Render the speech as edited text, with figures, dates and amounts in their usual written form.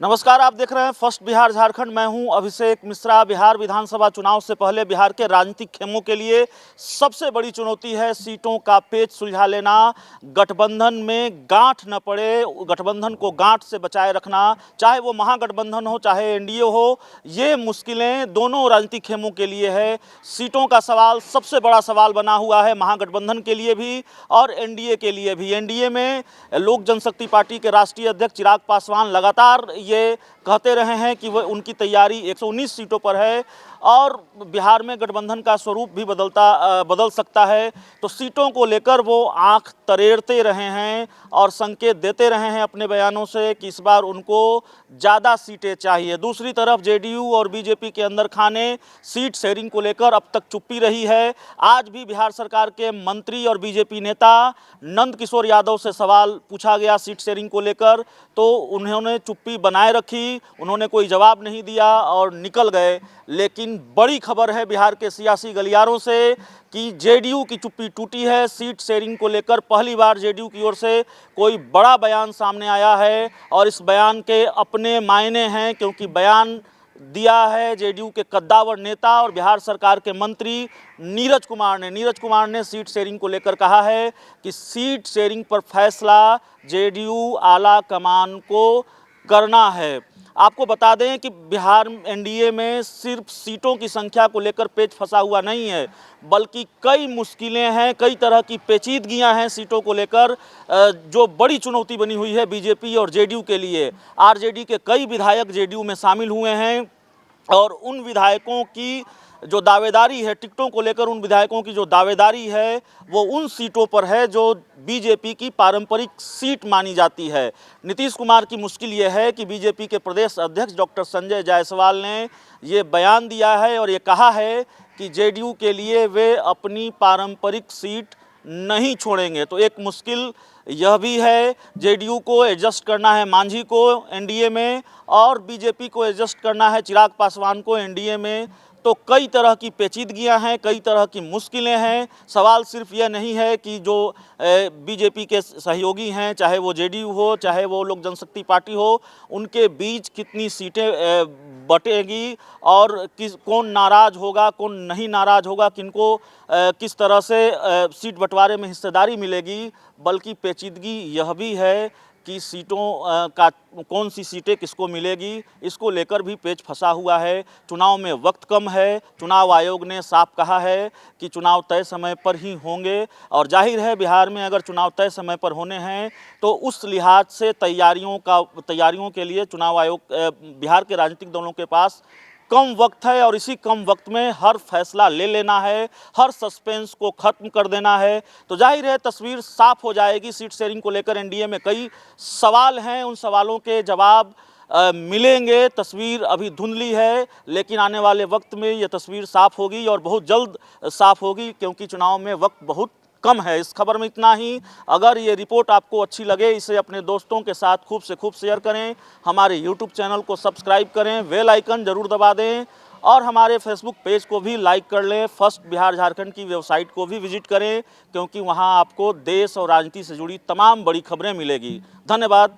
नमस्कार, आप देख रहे हैं फर्स्ट बिहार झारखंड। मैं हूं अभिषेक मिश्रा। बिहार विधानसभा चुनाव से पहले बिहार के राजनीतिक खेमों के लिए सबसे बड़ी चुनौती है सीटों का पेच सुलझा लेना। गठबंधन में गांठ न पड़े, गठबंधन को गांठ से बचाए रखना, चाहे वो महागठबंधन हो चाहे एनडीए हो, ये मुश्किलें दोनों राजनीतिक खेमों के लिए है। सीटों का सवाल सबसे बड़ा सवाल बना हुआ है महागठबंधन के लिए भी और एनडीए के लिए भी। एनडीए में लोक जनशक्ति पार्टी के राष्ट्रीय अध्यक्ष चिराग पासवान लगातार ये कहते रहे हैं कि वह उनकी तैयारी 119 सीटों पर है और बिहार में गठबंधन का स्वरूप भी बदल सकता है। तो सीटों को लेकर वो आंख तरेड़ते रहे हैं और संकेत देते रहे हैं अपने बयानों से कि इस बार उनको ज़्यादा सीटें चाहिए। दूसरी तरफ जेडीयू और बीजेपी के अंदर खाने सीट शेयरिंग को लेकर अब तक चुप्पी रही है। आज भी बिहार सरकार के मंत्री और बीजेपी नेता नंद किशोर यादव से सवाल पूछा गया सीट शेयरिंग को लेकर, तो उन्होंने चुप्पी बनाए रखी, उन्होंने कोई जवाब नहीं दिया और निकल गए। लेकिन बड़ी खबर है बिहार के सियासी गलियारों से कि जेडीयू की चुप्पी टूटी है। सीट शेयरिंग को लेकर पहली बार जेडीयू की ओर से कोई बड़ा बयान सामने आया है और इस बयान के अपने मायने हैं, क्योंकि बयान दिया है जेडीयू के कद्दावर नेता और बिहार सरकार के मंत्री नीरज कुमार ने सीट शेयरिंग को लेकर कहा है कि सीट शेयरिंग पर फैसला जेडीयू आला कमान को करना है। आपको बता दें कि बिहार एनडीए में सिर्फ सीटों की संख्या को लेकर पेच फंसा हुआ नहीं है, बल्कि कई मुश्किलें हैं, कई तरह की पेचीदगियां हैं सीटों को लेकर, जो बड़ी चुनौती बनी हुई है बीजेपी और जेडीयू के लिए। आरजेडी के कई विधायक जेडीयू में शामिल हुए हैं और उन विधायकों की जो दावेदारी है टिकटों को लेकर, उन विधायकों की जो दावेदारी है वो उन सीटों पर है जो बीजेपी की पारंपरिक सीट मानी जाती है। नीतीश कुमार की मुश्किल ये है कि बीजेपी के प्रदेश अध्यक्ष डॉक्टर संजय जायसवाल ने ये बयान दिया है और ये कहा है कि जेडीयू के लिए वे अपनी पारंपरिक सीट नहीं छोड़ेंगे। तो एक मुश्किल यह भी है, जेडीयू को एडजस्ट करना है मांझी को एनडीए में और बीजेपी को एडजस्ट करना है चिराग पासवान को एनडीए में। तो कई तरह की पेचीदगियां हैं, कई तरह की मुश्किलें हैं। सवाल सिर्फ यह नहीं है कि जो बीजेपी के सहयोगी हैं, चाहे वो जेडीयू हो चाहे वो लोक जनशक्ति पार्टी हो, उनके बीच कितनी सीटें बटेंगी और कौन नाराज़ होगा कौन नहीं नाराज़ होगा, किनको किस तरह से सीट बंटवारे में हिस्सेदारी मिलेगी। बल्कि पेचीदगी यह भी है कि सीटों का कौन सी सीटें किसको मिलेगी, इसको लेकर भी पेच फंसा हुआ है। चुनाव में वक्त कम है, चुनाव आयोग ने साफ कहा है कि चुनाव तय समय पर ही होंगे और जाहिर है बिहार में अगर चुनाव तय समय पर होने हैं तो उस लिहाज से तैयारियों के लिए चुनाव आयोग बिहार के राजनीतिक दलों के पास कम वक्त है और इसी कम वक्त में हर फैसला ले लेना है, हर सस्पेंस को ख़त्म कर देना है। तो जाहिर है तस्वीर साफ हो जाएगी। सीट शेयरिंग को लेकर एनडीए में कई सवाल हैं, उन सवालों के जवाब मिलेंगे। तस्वीर अभी धुंधली है लेकिन आने वाले वक्त में ये तस्वीर साफ होगी और बहुत जल्द साफ होगी, क्योंकि चुनाव में वक्त बहुत कम है। इस खबर में इतना ही। अगर ये रिपोर्ट आपको अच्छी लगे इसे अपने दोस्तों के साथ खूब से खूब शेयर करें, हमारे यूट्यूब चैनल को सब्सक्राइब करें, बेल आइकन ज़रूर दबा दें और हमारे फेसबुक पेज को भी लाइक कर लें। फर्स्ट बिहार झारखंड की वेबसाइट को भी विजिट करें, क्योंकि वहाँ आपको देश और राजनीति से जुड़ी तमाम बड़ी खबरें मिलेगी। धन्यवाद।